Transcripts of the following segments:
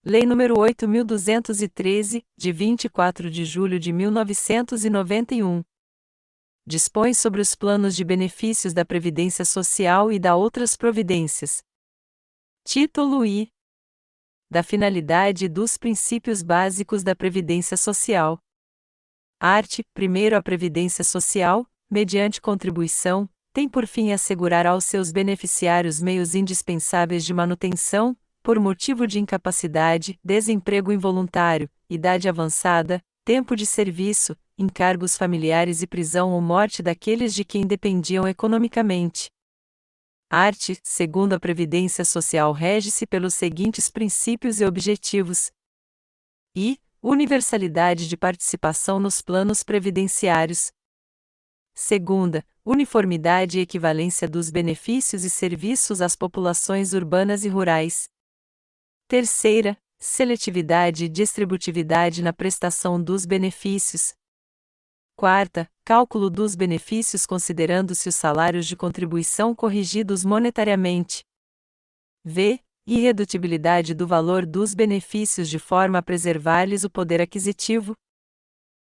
Lei nº 8.213, de 24 de julho de 1991. Dispõe sobre os planos de benefícios da Previdência Social e da outras providências. Título I. Da finalidade e dos princípios básicos da Previdência Social. Art. 1º. A Previdência Social, mediante contribuição, tem por fim assegurar aos seus beneficiários meios indispensáveis de manutenção, por motivo de incapacidade, desemprego involuntário, idade avançada, tempo de serviço, encargos familiares e prisão ou morte daqueles de quem dependiam economicamente. Art. 2º. A Previdência Social rege-se pelos seguintes princípios e objetivos: I. Universalidade de participação nos planos previdenciários. Segunda, uniformidade e equivalência dos benefícios e serviços às populações urbanas e rurais. Terceira, seletividade e distributividade na prestação dos benefícios. Quarta, cálculo dos benefícios considerando-se os salários de contribuição corrigidos monetariamente. V. Irredutibilidade do valor dos benefícios de forma a preservar-lhes o poder aquisitivo.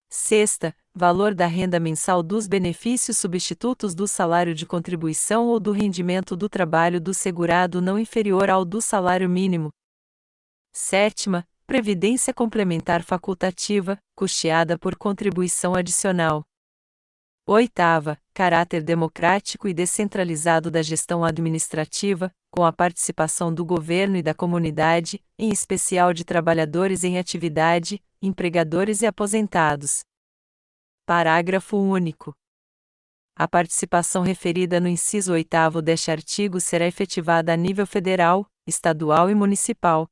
Sexta, valor da renda mensal dos benefícios substitutos do salário de contribuição ou do rendimento do trabalho do segurado não inferior ao do salário mínimo. Sétima, previdência complementar facultativa, custeada por contribuição adicional. Oitava, caráter democrático e descentralizado da gestão administrativa, com a participação do governo e da comunidade, em especial de trabalhadores em atividade, empregadores e aposentados. Parágrafo único. A participação referida no inciso 8º deste artigo será efetivada a nível federal, estadual e municipal.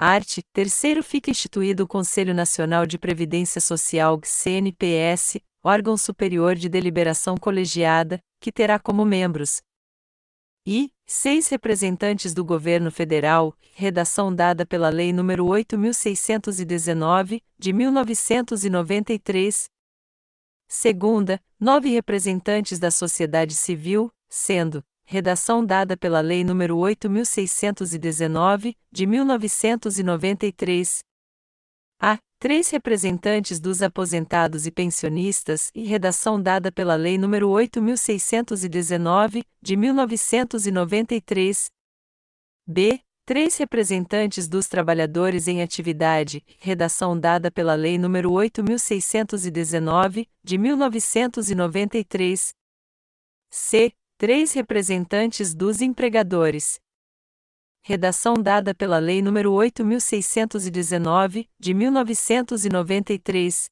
Art. 3º. Fica instituído o Conselho Nacional de Previdência Social (CNPS), órgão superior de deliberação colegiada, que terá como membros I. 6 representantes do Governo Federal, redação dada pela Lei nº 8.619, de 1993. Segunda, 9 representantes da sociedade civil, sendo redação dada pela Lei nº 8.619, de 1993. A. 3 representantes dos aposentados e pensionistas e redação dada pela Lei nº 8.619, de 1993. B. 3 representantes dos trabalhadores em atividade, redação dada pela Lei nº 8.619, de 1993. C. 3 representantes dos empregadores. Redação dada pela Lei nº 8.619, de 1993.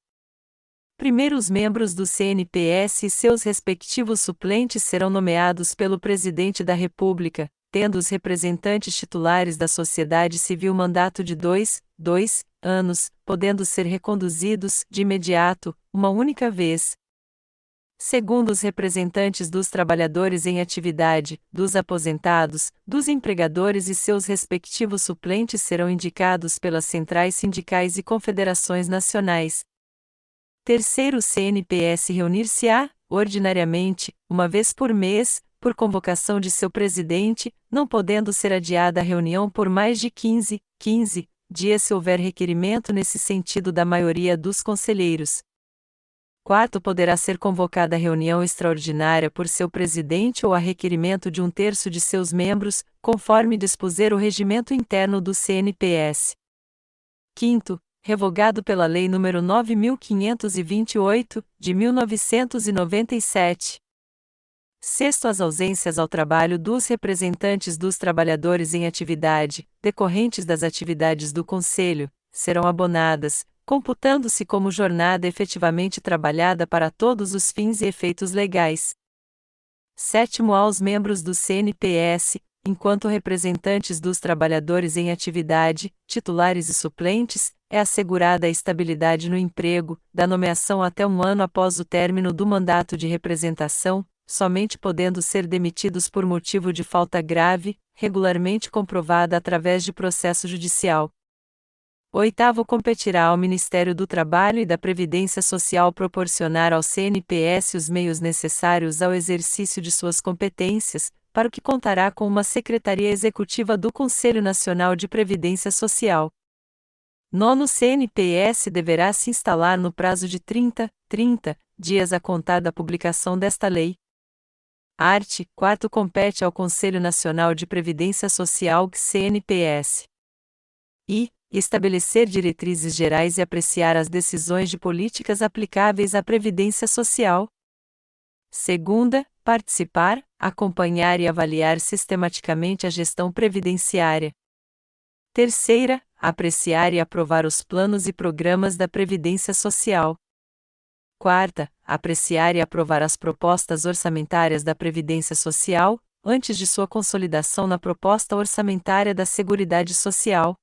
Primeiros membros do CNPS e seus respectivos suplentes serão nomeados pelo Presidente da República, tendo os representantes titulares da sociedade civil mandato de 2 anos, podendo ser reconduzidos, de imediato, uma única vez. Segundo os representantes dos trabalhadores em atividade, dos aposentados, dos empregadores e seus respectivos suplentes serão indicados pelas centrais sindicais e confederações nacionais. Terceiro, o CNPS reunir-se-á, ordinariamente, uma vez por mês, por convocação de seu presidente, não podendo ser adiada a reunião por mais de 15 dias se houver requerimento nesse sentido da maioria dos conselheiros. Quarto, poderá ser convocada a reunião extraordinária por seu presidente ou a requerimento de 1/3 de seus membros, conforme dispuser o regimento interno do CNPS. Quinto, revogado pela Lei nº 9.528, de 1997. Sexto, as ausências ao trabalho dos representantes dos trabalhadores em atividade, decorrentes das atividades do Conselho, serão abonadas, computando-se como jornada efetivamente trabalhada para todos os fins e efeitos legais. Sétimo, aos membros do CNPS, enquanto representantes dos trabalhadores em atividade, titulares e suplentes, é assegurada a estabilidade no emprego, da nomeação até 1 ano após o término do mandato de representação, somente podendo ser demitidos por motivo de falta grave, regularmente comprovada através de processo judicial. Oitavo, competirá ao Ministério do Trabalho e da Previdência Social proporcionar ao CNPS os meios necessários ao exercício de suas competências, para o que contará com uma Secretaria Executiva do Conselho Nacional de Previdência Social. Nono, CNPS deverá se instalar no prazo de 30 dias a contar da publicação desta lei. Art. 4 compete ao Conselho Nacional de Previdência Social CNPS. I. Estabelecer diretrizes gerais e apreciar as decisões de políticas aplicáveis à Previdência Social. Segunda, participar, acompanhar e avaliar sistematicamente a gestão previdenciária. Terceira, apreciar e aprovar os planos e programas da Previdência Social. Quarta, apreciar e aprovar as propostas orçamentárias da Previdência Social, antes de sua consolidação na proposta orçamentária da Seguridade Social.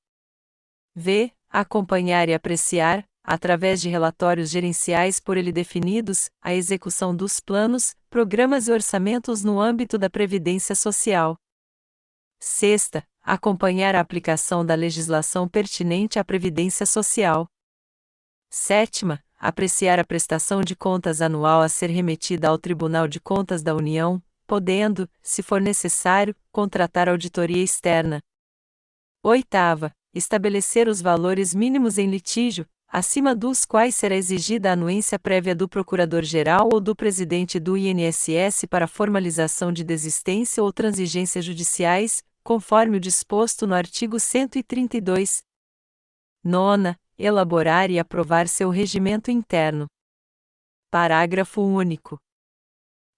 V. Acompanhar e apreciar, através de relatórios gerenciais por ele definidos, a execução dos planos, programas e orçamentos no âmbito da Previdência Social. Sexta, acompanhar a aplicação da legislação pertinente à Previdência Social. Sétima, apreciar a prestação de contas anual a ser remetida ao Tribunal de Contas da União, podendo, se for necessário, contratar auditoria externa. Oitava, estabelecer os valores mínimos em litígio, acima dos quais será exigida a anuência prévia do Procurador-Geral ou do Presidente do INSS para formalização de desistência ou transigência judiciais, conforme o disposto no artigo 132. Nona, elaborar e aprovar seu regimento interno. Parágrafo único.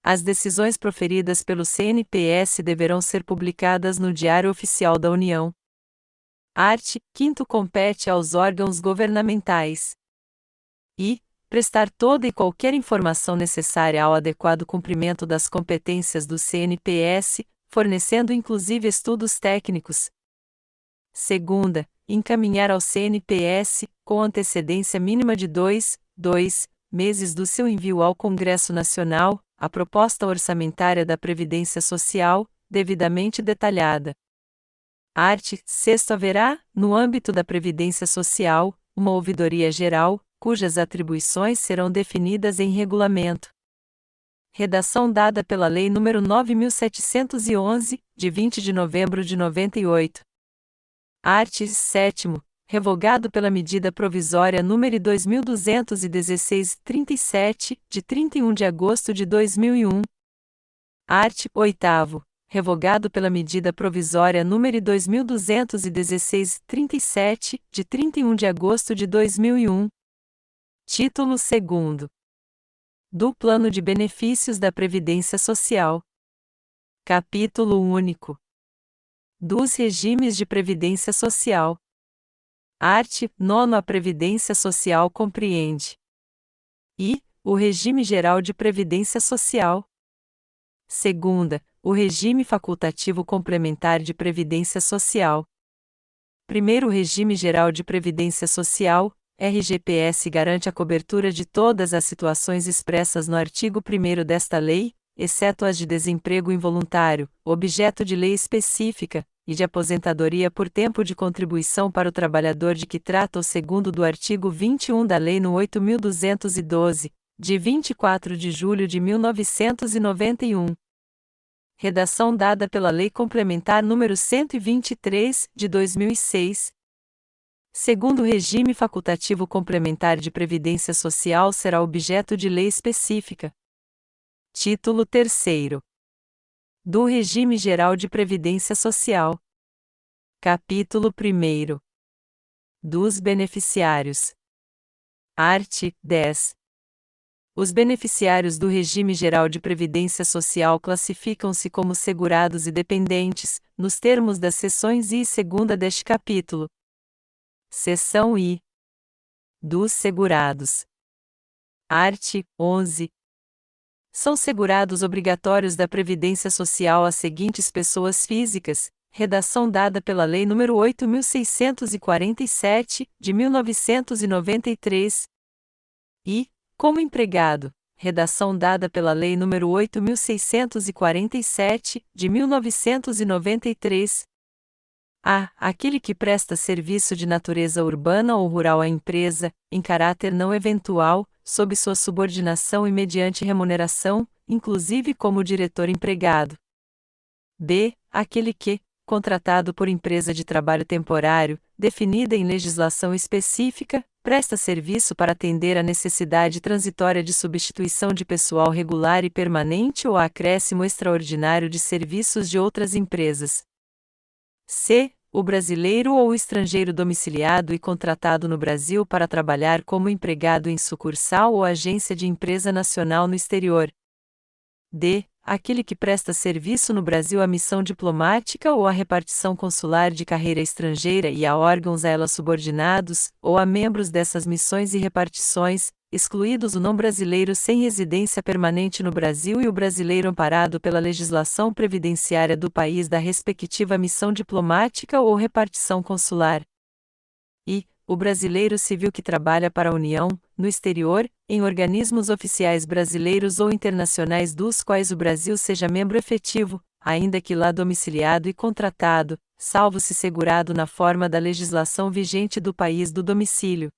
As decisões proferidas pelo CNPS deverão ser publicadas no Diário Oficial da União. Art. 5 compete aos órgãos governamentais. I. Prestar toda e qualquer informação necessária ao adequado cumprimento das competências do CNPS, fornecendo inclusive estudos técnicos. Segunda, encaminhar ao CNPS, com antecedência mínima de 2 meses do seu envio ao Congresso Nacional, a proposta orçamentária da Previdência Social, devidamente detalhada. Art. 6 haverá, no âmbito da Previdência Social, uma ouvidoria geral, cujas atribuições serão definidas em regulamento. Redação dada pela Lei nº 9.711, de 20 de novembro de 98. Art. 7 revogado pela medida provisória número 2216-37, de 31 de agosto de 2001. Art. 8º revogado pela medida provisória número 2216-37, de 31 de agosto de 2001. Título 2º. Do Plano de Benefícios da Previdência Social. Capítulo único. Dos regimes de previdência social. Art. 9 A Previdência Social compreende: I. O regime geral de previdência social. Segunda, o regime facultativo complementar de previdência social. Primeiro, o regime geral de previdência social, RGPS, garante a cobertura de todas as situações expressas no artigo 1º desta lei, exceto as de desemprego involuntário, objeto de lei específica, e de aposentadoria por tempo de contribuição para o trabalhador de que trata o segundo do artigo 21 da Lei nº 8.212, de 24 de julho de 1991. Redação dada pela Lei Complementar nº 123, de 2006. Segundo o regime facultativo complementar de previdência social será objeto de lei específica. Título 3º. Do regime geral de previdência social. Capítulo 1º. Dos beneficiários. Art. 10. Os beneficiários do regime geral de previdência social classificam-se como segurados e dependentes, nos termos das seções I e segunda deste capítulo. Seção I. Dos segurados. Art. 11. São segurados obrigatórios da Previdência Social as seguintes pessoas físicas, redação dada pela Lei nº 8.647, de 1993. E, como empregado, redação dada pela Lei nº 8.647, de 1993. A. Aquele que presta serviço de natureza urbana ou rural à empresa, em caráter não eventual, sob sua subordinação e mediante remuneração, inclusive como diretor empregado. B. Aquele que, contratado por empresa de trabalho temporário, definida em legislação específica, presta serviço para atender a necessidade transitória de substituição de pessoal regular e permanente ou a acréscimo extraordinário de serviços de outras empresas. C. O brasileiro ou o estrangeiro domiciliado e contratado no Brasil para trabalhar como empregado em sucursal ou agência de empresa nacional no exterior. D. Aquele que presta serviço no Brasil à missão diplomática ou à repartição consular de carreira estrangeira e a órgãos a ela subordinados, ou a membros dessas missões e repartições, excluídos o não brasileiro sem residência permanente no Brasil e o brasileiro amparado pela legislação previdenciária do país da respectiva missão diplomática ou repartição consular. E o brasileiro civil que trabalha para a União, no exterior, em organismos oficiais brasileiros ou internacionais dos quais o Brasil seja membro efetivo, ainda que lá domiciliado e contratado, salvo se segurado na forma da legislação vigente do país do domicílio.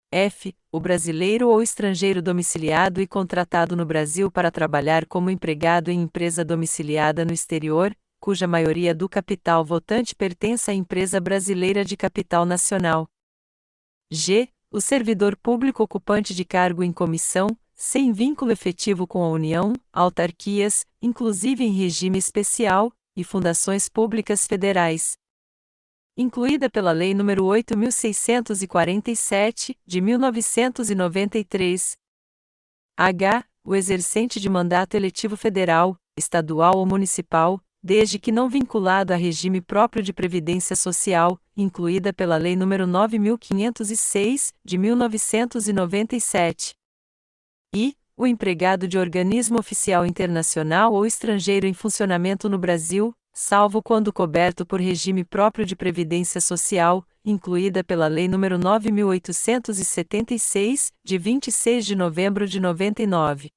F. O brasileiro ou estrangeiro domiciliado e contratado no Brasil para trabalhar como empregado em empresa domiciliada no exterior, cuja maioria do capital votante pertença à empresa brasileira de capital nacional. G. O servidor público ocupante de cargo em comissão, sem vínculo efetivo com a União, autarquias, inclusive em regime especial, e fundações públicas federais. Incluída pela Lei nº 8.647, de 1993. H. O exercente de mandato eletivo federal, estadual ou municipal, desde que não vinculado a regime próprio de previdência social, incluída pela Lei nº 9.506, de 1997. E o empregado de organismo oficial internacional ou estrangeiro em funcionamento no Brasil, salvo quando coberto por regime próprio de previdência social, incluída pela Lei nº 9.876, de 26 de novembro de 99.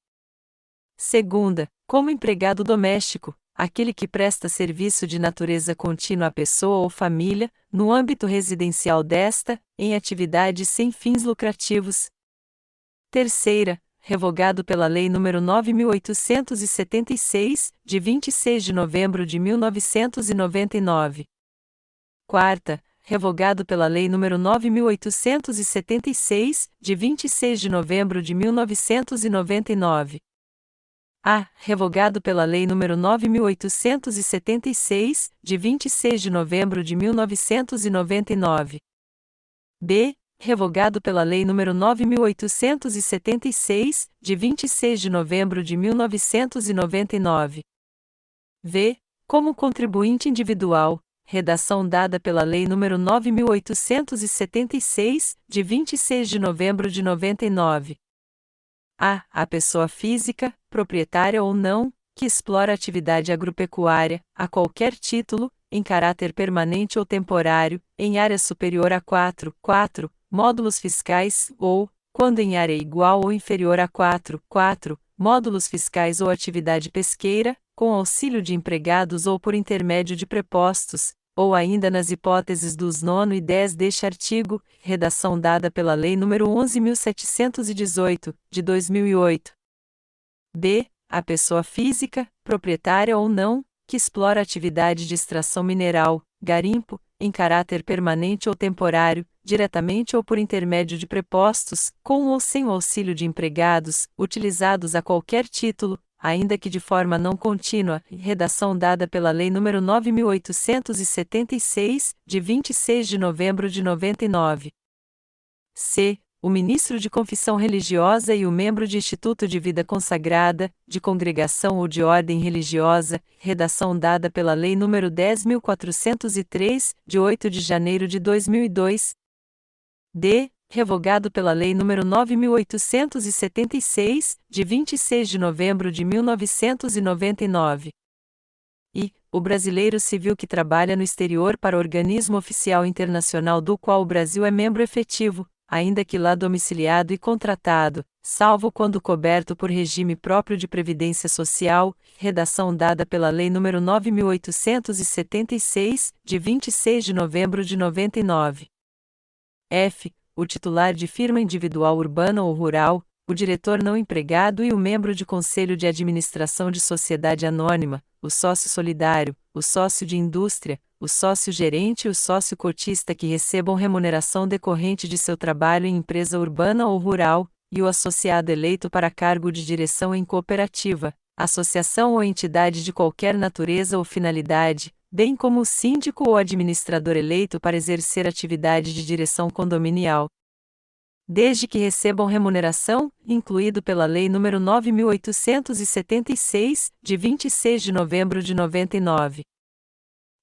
Segunda, como empregado doméstico, aquele que presta serviço de natureza contínua à pessoa ou família, no âmbito residencial desta, em atividades sem fins lucrativos. Terceira, revogado pela Lei nº 9.876, de 26 de novembro de 1999. Quarta, revogado pela Lei nº 9.876, de 26 de novembro de 1999. A. Revogado pela Lei nº 9.876, de 26 de novembro de 1999. B. Revogado pela Lei nº 9.876, de 26 de novembro de 1999. V. Como contribuinte individual, redação dada pela Lei nº 9.876, de 26 de novembro de 99. A. A pessoa física, proprietária ou não, que explora atividade agropecuária, a qualquer título, em caráter permanente ou temporário, em área superior a 4 módulos fiscais, ou, quando em área igual ou inferior a 4 módulos fiscais ou atividade pesqueira, com auxílio de empregados ou por intermédio de prepostos, ou ainda nas hipóteses dos 9 e 10 deste artigo, redação dada pela Lei nº 11.718, de 2008. B. A pessoa física, proprietária ou não, que explora atividade de extração mineral, garimpo, em caráter permanente ou temporário, diretamente ou por intermédio de prepostos, com ou sem o auxílio de empregados, utilizados a qualquer título, ainda que de forma não contínua, redação dada pela Lei nº 9.876, de 26 de novembro de 99. C. O ministro de confissão religiosa e o membro de instituto de vida consagrada, de congregação ou de ordem religiosa, redação dada pela Lei nº 10.403, de 8 de janeiro de 2002. D. Revogado pela Lei nº 9.876, de 26 de novembro de 1999. E o brasileiro civil que trabalha no exterior para organismo oficial internacional do qual o Brasil é membro efetivo, ainda que lá domiciliado e contratado, salvo quando coberto por regime próprio de previdência social, redação dada pela Lei nº 9.876, de 26 de novembro de 99. F. O titular de firma individual urbana ou rural, o diretor não empregado e o membro de conselho de administração de sociedade anônima, o sócio solidário, o sócio de indústria, o sócio gerente e o sócio cotista que recebam remuneração decorrente de seu trabalho em empresa urbana ou rural, e o associado eleito para cargo de direção em cooperativa, associação ou entidade de qualquer natureza ou finalidade, bem como o síndico ou administrador eleito para exercer atividade de direção condominial. Desde que recebam remuneração, incluído pela Lei nº 9.876, de 26 de novembro de 99.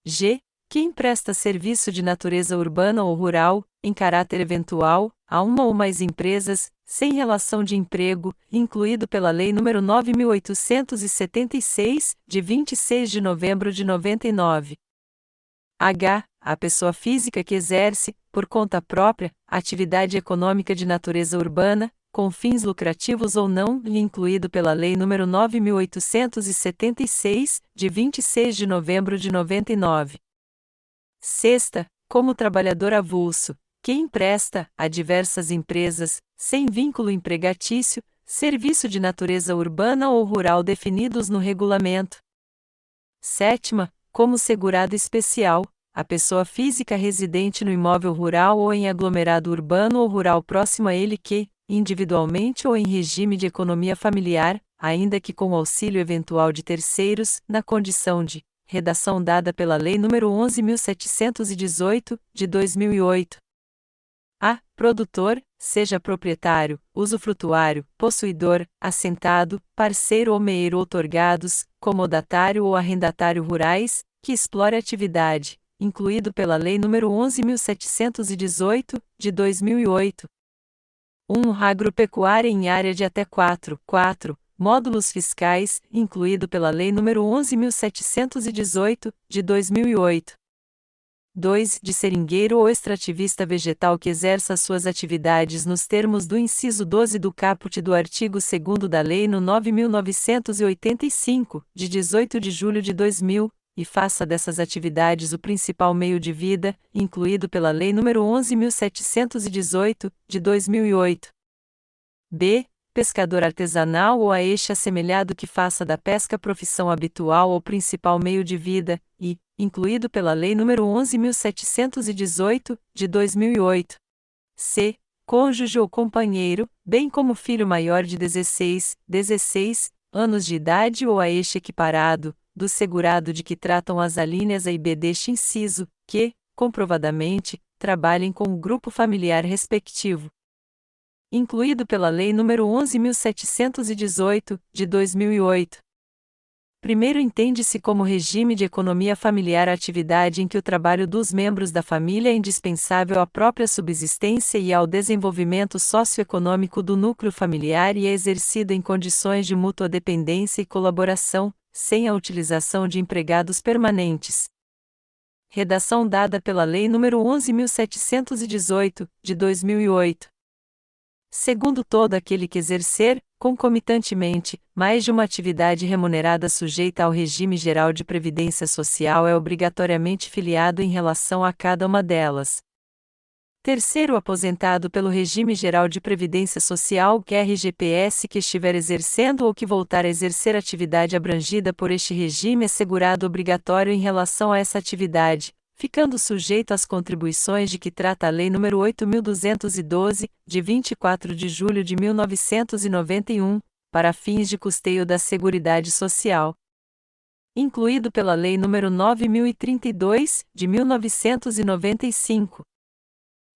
G. Quem presta serviço de natureza urbana ou rural, em caráter eventual, a uma ou mais empresas, sem relação de emprego, incluído pela Lei nº 9.876, de 26 de novembro de 99. H. A pessoa física que exerce, por conta própria, atividade econômica de natureza urbana, com fins lucrativos ou não, incluído pela Lei nº 9.876, de 26 de novembro de 99. Sexta, como trabalhador avulso, quem presta, a diversas empresas, sem vínculo empregatício, serviço de natureza urbana ou rural definidos no regulamento. Sétima, como segurado especial, a pessoa física residente no imóvel rural ou em aglomerado urbano ou rural próximo a ele que, individualmente ou em regime de economia familiar, ainda que com auxílio eventual de terceiros, na condição de redação dada pela Lei nº 11.718, de 2008. A. Produtor, seja proprietário, usufrutuário, possuidor, assentado, parceiro ou meeiro outorgados, comodatário ou arrendatário rurais, que explore atividade, incluído pela Lei nº 11.718, de 2008. 1. Agropecuária em área de até 4 módulos fiscais, incluído pela Lei nº 11.718, de 2008. 2. De seringueiro ou extrativista vegetal que exerça suas atividades nos termos do inciso 12 do caput do artigo 2º da Lei nº 9.985, de 18 de julho de 2000, e faça dessas atividades o principal meio de vida, incluído pela Lei nº 11.718, de 2008. B. Pescador artesanal ou a este assemelhado que faça da pesca profissão habitual ou principal meio de vida, e, incluído pela Lei nº 11.718, de 2008. C. Cônjuge ou companheiro, bem como filho maior de 16 anos de idade ou a este equiparado, do segurado de que tratam as alíneas A e B deste inciso, que, comprovadamente, trabalhem com o grupo familiar respectivo. Incluído pela Lei nº 11.718, de 2008. Primeiro entende-se como regime de economia familiar a atividade em que o trabalho dos membros da família é indispensável à própria subsistência e ao desenvolvimento socioeconômico do núcleo familiar e é exercido em condições de mútua dependência e colaboração, sem a utilização de empregados permanentes. Redação dada pela Lei nº 11.718, de 2008. Segundo todo aquele que exercer, concomitantemente, mais de uma atividade remunerada sujeita ao regime geral de previdência social é obrigatoriamente filiado em relação a cada uma delas. Terceiro, aposentado pelo regime geral de previdência social RGPS que estiver exercendo ou que voltar a exercer atividade abrangida por este regime é segurado obrigatório em relação a essa atividade, ficando sujeito às contribuições de que trata a Lei nº 8.212, de 24 de julho de 1991, para fins de custeio da Seguridade Social. Incluído pela Lei nº 9.032, de 1995.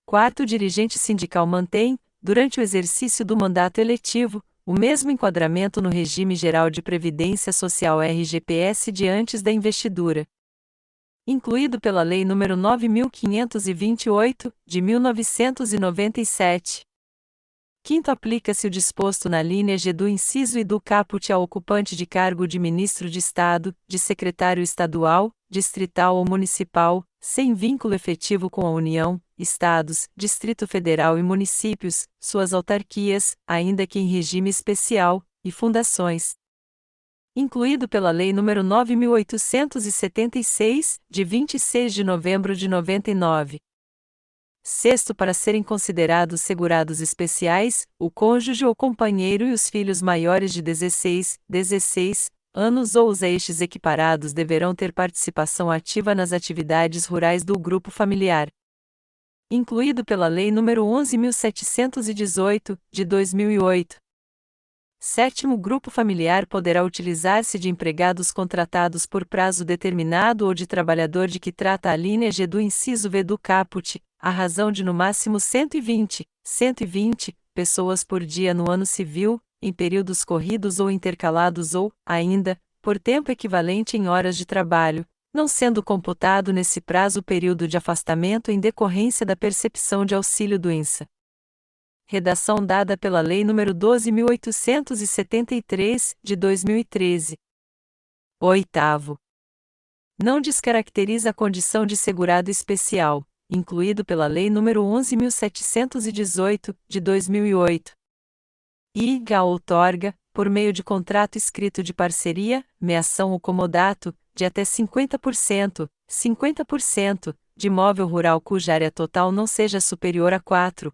Quarto, dirigente sindical mantém, durante o exercício do mandato eletivo, o mesmo enquadramento no regime geral de previdência social RGPS de antes da investidura. Incluído pela Lei nº 9.528, de 1997. Quinto, aplica-se o disposto na linha G do inciso e do caput ao ocupante de cargo de ministro de Estado, de secretário estadual, distrital ou municipal, sem vínculo efetivo com a União, Estados, Distrito Federal e municípios, suas autarquias, ainda que em regime especial, e fundações. Incluído pela Lei nº 9.876, de 26 de novembro de 99. Sexto, para serem considerados segurados especiais, o cônjuge ou companheiro e os filhos maiores de 16 anos ou os eixes equiparados deverão ter participação ativa nas atividades rurais do grupo familiar. Incluído pela Lei nº 11.718, de 2008. Sétimo, grupo familiar poderá utilizar-se de empregados contratados por prazo determinado ou de trabalhador de que trata a linha G do inciso V do caput, à razão de no máximo 120 pessoas por dia no ano civil, em períodos corridos ou intercalados ou, ainda, por tempo equivalente em horas de trabalho, não sendo computado nesse prazo o período de afastamento em decorrência da percepção de auxílio-doença. Redação dada pela Lei nº 12.873, de 2013. Oitavo. Não descaracteriza a condição de segurado especial, incluído pela Lei nº 11.718, de 2008. E outorga, por meio de contrato escrito de parceria, meação ou comodato, de até 50%, de imóvel rural cuja área total não seja superior a 4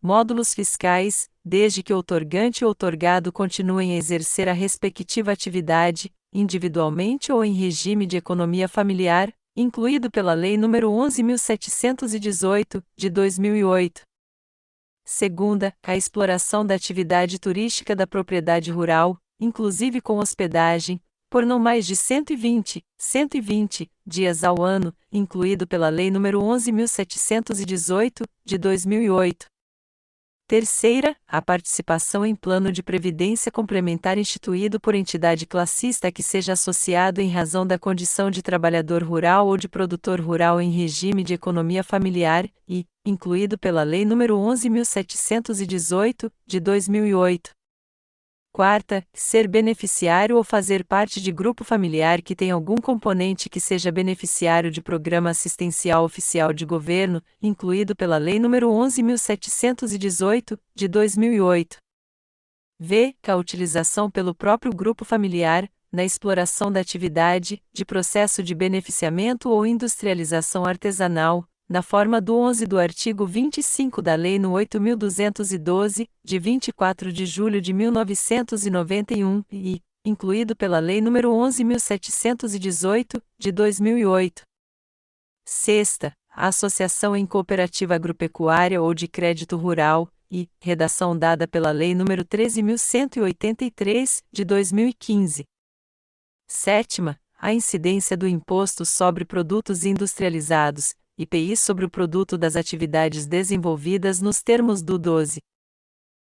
módulos fiscais, desde que o outorgante ou outorgado continuem a exercer a respectiva atividade, individualmente ou em regime de economia familiar, incluído pela Lei nº 11.718, de 2008. Segunda, a exploração da atividade turística da propriedade rural, inclusive com hospedagem, por não mais de 120 dias ao ano, incluído pela Lei nº 11.718, de 2008. Terceira, a participação em plano de previdência complementar instituído por entidade classista que seja associado em razão da condição de trabalhador rural ou de produtor rural em regime de economia familiar e, incluído pela Lei nº 11.718, de 2008. Quarta, ser beneficiário ou fazer parte de grupo familiar que tem algum componente que seja beneficiário de programa assistencial oficial de governo, incluído pela Lei nº 11.718, de 2008. V. A utilização pelo próprio grupo familiar, na exploração da atividade, de processo de beneficiamento ou industrialização artesanal, na forma do 11 do artigo 25 da Lei nº 8.212, de 24 de julho de 1991, e, incluído pela Lei nº 11.718, de 2008. Sexta, a associação em cooperativa agropecuária ou de crédito rural, e, redação dada pela Lei nº 13.183, de 2015. Sétima, a incidência do Imposto sobre Produtos Industrializados, IPI sobre o produto das atividades desenvolvidas nos termos do 12.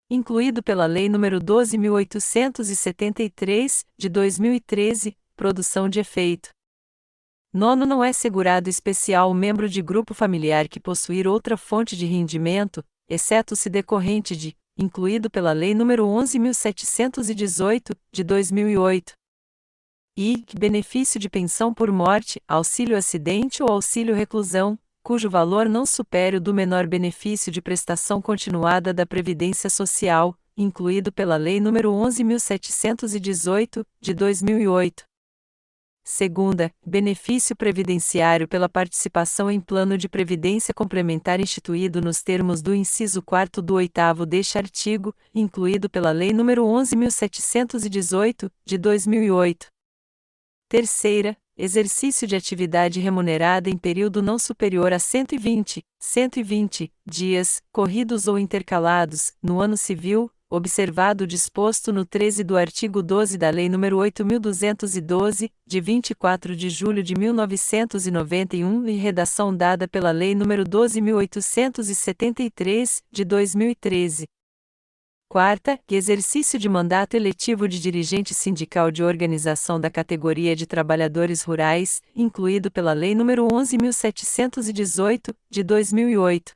Incluído pela Lei nº 12.873, de 2013, produção de efeito. Nono, não é segurado especial o membro de grupo familiar que possuir outra fonte de rendimento, exceto se decorrente de, incluído pela Lei nº 11.718, de 2008. E benefício de pensão por morte, auxílio-acidente ou auxílio-reclusão, cujo valor não supere o do menor benefício de prestação continuada da Previdência Social, incluído pela Lei nº 11.718, de 2008. Segunda, benefício previdenciário pela participação em plano de previdência complementar instituído nos termos do inciso 4º do 8º deste artigo, incluído pela Lei nº 11.718, de 2008. Terceira, exercício de atividade remunerada em período não superior a 120 dias, corridos ou intercalados, no ano civil, observado o disposto no 13 do artigo 12 da Lei nº 8.212, de 24 de julho de 1991 e redação dada pela Lei nº 12.873, de 2013. Quarta, exercício de mandato eletivo de dirigente sindical de organização da categoria de trabalhadores rurais, incluído pela Lei nº 11.718, de 2008.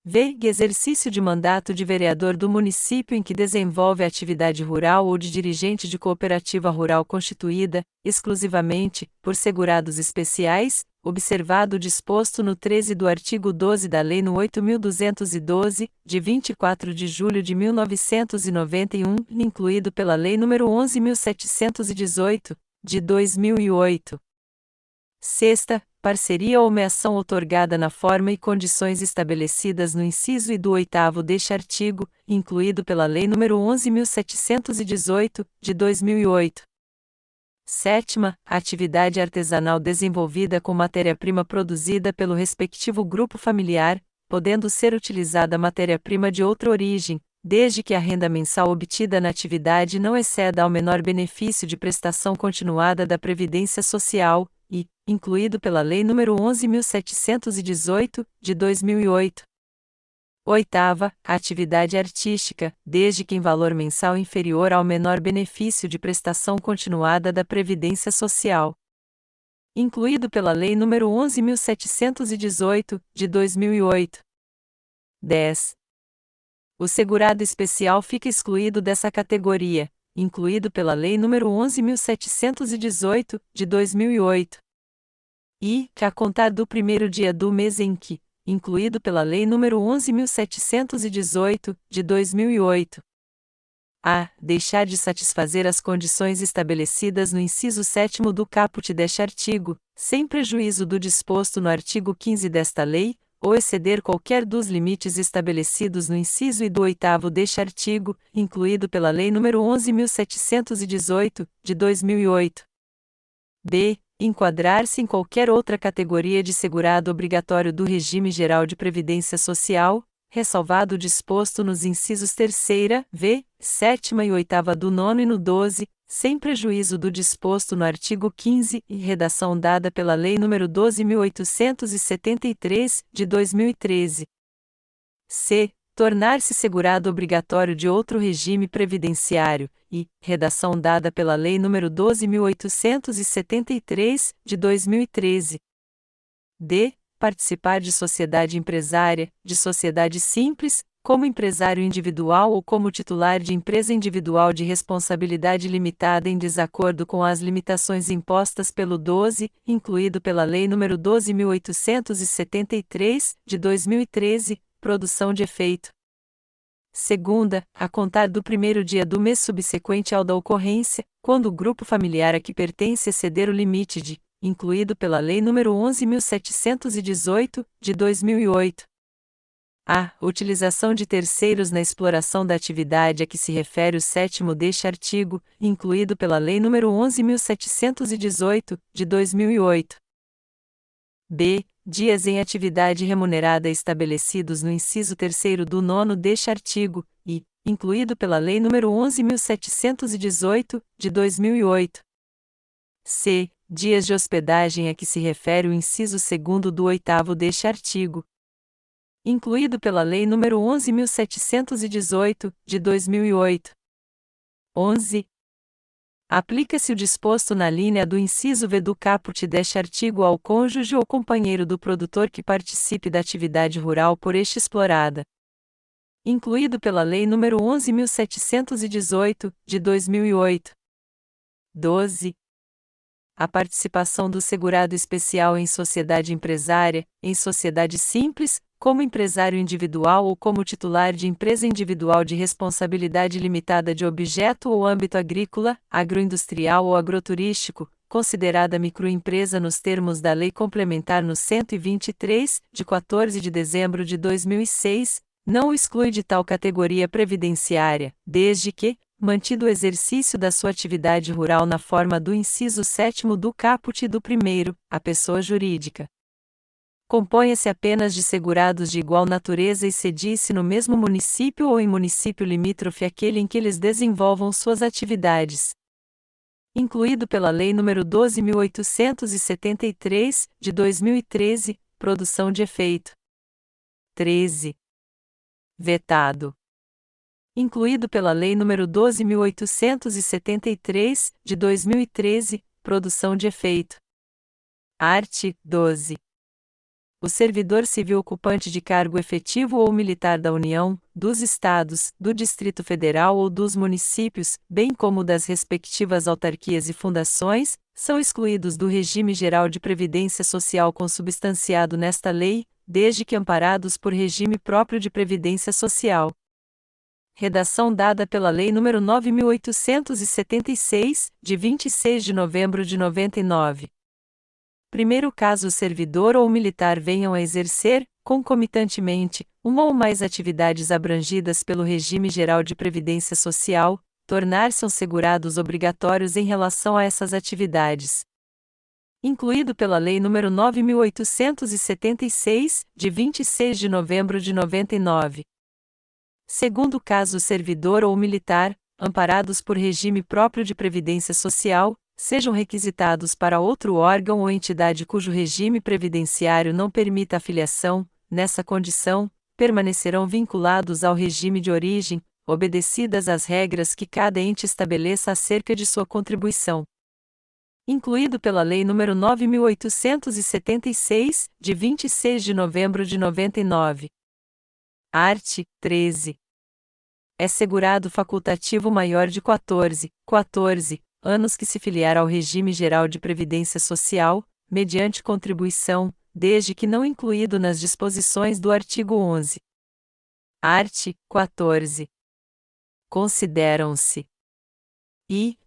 V. Exercício de mandato de vereador do município em que desenvolve a atividade rural ou de dirigente de cooperativa rural constituída, exclusivamente, por segurados especiais, observado o disposto no 13 do artigo 12 da Lei nº 8.212, de 24 de julho de 1991, incluído pela Lei nº 11.718, de 2008. Sexta, parceria ou meação outorgada na forma e condições estabelecidas no inciso I do 8º deste artigo, incluído pela Lei nº 11.718, de 2008. Sétima, atividade artesanal desenvolvida com matéria-prima produzida pelo respectivo grupo familiar, podendo ser utilizada matéria-prima de outra origem, desde que a renda mensal obtida na atividade não exceda ao menor benefício de prestação continuada da Previdência Social, e, incluído pela Lei nº 11.718, de 2008. Oitava, atividade artística, desde que em valor mensal inferior ao menor benefício de prestação continuada da Previdência Social. Incluído pela Lei nº 11.718, de 2008. 10. O segurado especial fica excluído dessa categoria, incluído pela Lei nº 11.718, de 2008. E, a contar do primeiro dia do mês em que, incluído pela Lei nº 11.718, de 2008. A. Deixar de satisfazer as condições estabelecidas no inciso 7º do caput deste artigo, sem prejuízo do disposto no artigo 15 desta lei, ou exceder qualquer dos limites estabelecidos no inciso I do 8º deste artigo, incluído pela Lei nº 11.718, de 2008. B. Enquadrar-se em qualquer outra categoria de segurado obrigatório do regime geral de previdência social, ressalvado o disposto nos incisos 3ª, v, 7ª e 8ª do 9º e no 12, sem prejuízo do disposto no artigo 15 e redação dada pela Lei nº 12.873, de 2013. C. Tornar-se segurado obrigatório de outro regime previdenciário, e, redação dada pela Lei nº 12.873, de 2013. D. Participar de sociedade empresária, de sociedade simples, como empresário individual ou como titular de empresa individual de responsabilidade limitada em desacordo com as limitações impostas pelo 12, incluído pela Lei nº 12.873, de 2013, produção de efeito. Segunda, a contar do primeiro dia do mês subsequente ao da ocorrência, quando o grupo familiar a que pertence exceder o limite de, incluído pela Lei nº 11.718, de 2008. A. Utilização de terceiros na exploração da atividade a que se refere o 7º deste artigo, incluído pela Lei nº 11.718, de 2008. B. Dias em atividade remunerada estabelecidos no inciso 3º do 9º deste artigo, e, incluído pela Lei nº 11.718, de 2008. C. Dias de hospedagem a que se refere o inciso 2º do 8º deste artigo, incluído pela Lei nº 11.718, de 2008. 11. Aplica-se o disposto na linha do inciso V do caput deste artigo ao cônjuge ou companheiro do produtor que participe da atividade rural por este explorada. Incluído pela Lei nº 11.718, de 2008. 12. A participação do segurado especial em sociedade empresária, em sociedade simples, como empresário individual ou como titular de empresa individual de responsabilidade limitada de objeto ou âmbito agrícola, agroindustrial ou agroturístico, considerada microempresa nos termos da Lei Complementar no 123, de 14 de dezembro de 2006, não o exclui de tal categoria previdenciária, desde que, mantido o exercício da sua atividade rural na forma do inciso 7º do caput do 1º, a pessoa jurídica componha-se apenas de segurados de igual natureza e sedice no mesmo município ou em município limítrofe àquele em que eles desenvolvam suas atividades. Incluído pela Lei nº 12.873, de 2013, produção de efeito. 13. Vetado. Incluído pela Lei nº 12.873, de 2013, produção de efeito. Art. 12. O servidor civil ocupante de cargo efetivo ou militar da União, dos Estados, do Distrito Federal ou dos municípios, bem como das respectivas autarquias e fundações, são excluídos do regime geral de previdência social consubstanciado nesta lei, desde que amparados por regime próprio de previdência social. Redação dada pela Lei nº 9.876, de 26 de novembro de 99. Primeiro caso o servidor ou militar venham a exercer, concomitantemente, uma ou mais atividades abrangidas pelo regime geral de previdência social, tornar-se segurados obrigatórios em relação a essas atividades. Incluído pela Lei nº 9.876, de 26 de novembro de 99. Segundo caso o servidor ou militar, amparados por regime próprio de previdência social, sejam requisitados para outro órgão ou entidade cujo regime previdenciário não permita a filiação, nessa condição, permanecerão vinculados ao regime de origem, obedecidas as regras que cada ente estabeleça acerca de sua contribuição. Incluído pela Lei nº 9.876, de 26 de novembro de 99. Art. 13. É segurado facultativo maior de 14 anos que se filiar ao regime geral de previdência social, mediante contribuição, desde que não incluído nas disposições do artigo 11. Art. 14. Consideram-se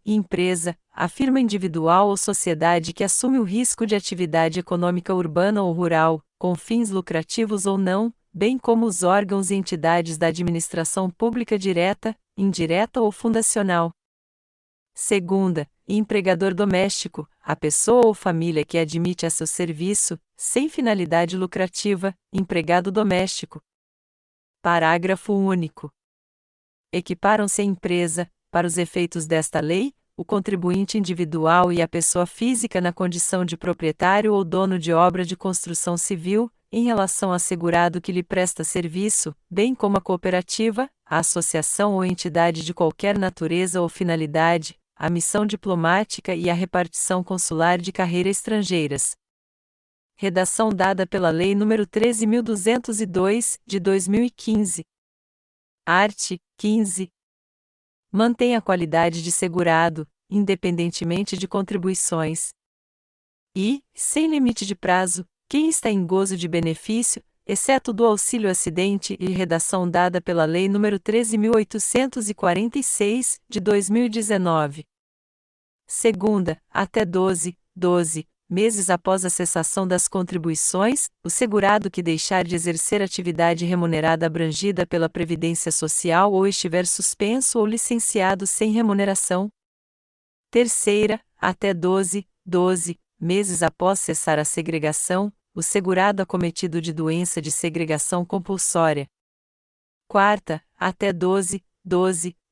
empresa, a firma individual ou sociedade que assume o risco de atividade econômica urbana ou rural, com fins lucrativos ou não, bem como os órgãos e entidades da administração pública direta, indireta ou fundacional. Segunda, empregador doméstico, a pessoa ou família que admite a seu serviço, sem finalidade lucrativa, empregado doméstico. Parágrafo único. Equiparam-se à empresa, para os efeitos desta lei, o contribuinte individual e a pessoa física na condição de proprietário ou dono de obra de construção civil, em relação ao segurado que lhe presta serviço, bem como a cooperativa, a associação ou entidade de qualquer natureza ou finalidade, a missão diplomática e a repartição consular de carreira estrangeiras. Redação dada pela Lei nº 13.202, de 2015. Art. 15. Mantém a qualidade de segurado, independentemente de contribuições. E, sem limite de prazo, quem está em gozo de benefício, exceto do auxílio acidente e redação dada pela Lei nº 13.846, de 2019. Segunda, até 12 meses após a cessação das contribuições, o segurado que deixar de exercer atividade remunerada abrangida pela Previdência Social ou estiver suspenso ou licenciado sem remuneração. Terceira, até 12 meses após cessar a segregação, o segurado acometido de doença de segregação compulsória. Quarta, até 12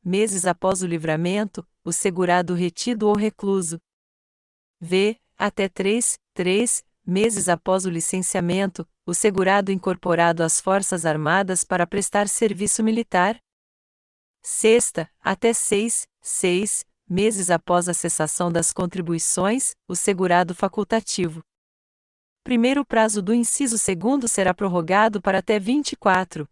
meses após o livramento, o segurado retido ou recluso. Até 3 meses após o licenciamento, o segurado incorporado às Forças Armadas para prestar serviço militar. Sexta, até 6 meses após a cessação das contribuições, o segurado facultativo. Primeiro prazo do inciso segundo será prorrogado para até 24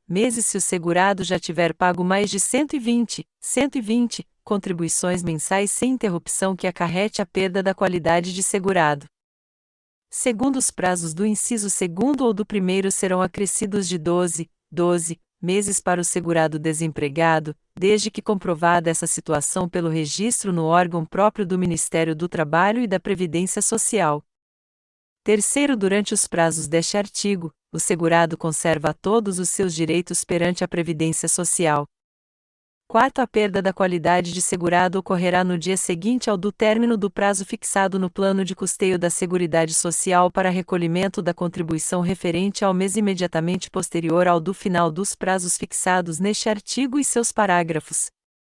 meses se o segurado já tiver pago mais de 120 contribuições mensais sem interrupção que acarrete a perda da qualidade de segurado. Segundo os prazos do inciso segundo ou do primeiro serão acrescidos de 12 meses para o segurado desempregado, desde que comprovada essa situação pelo registro no órgão próprio do Ministério do Trabalho e da Previdência Social. Terceiro, durante os prazos deste artigo, o segurado conserva todos os seus direitos perante a Previdência Social. Quarto, a perda da qualidade de segurado ocorrerá no dia seguinte ao do término do prazo fixado no plano de custeio da Seguridade Social para recolhimento da contribuição referente ao mês imediatamente posterior ao do final dos prazos fixados neste artigo e seus parágrafos.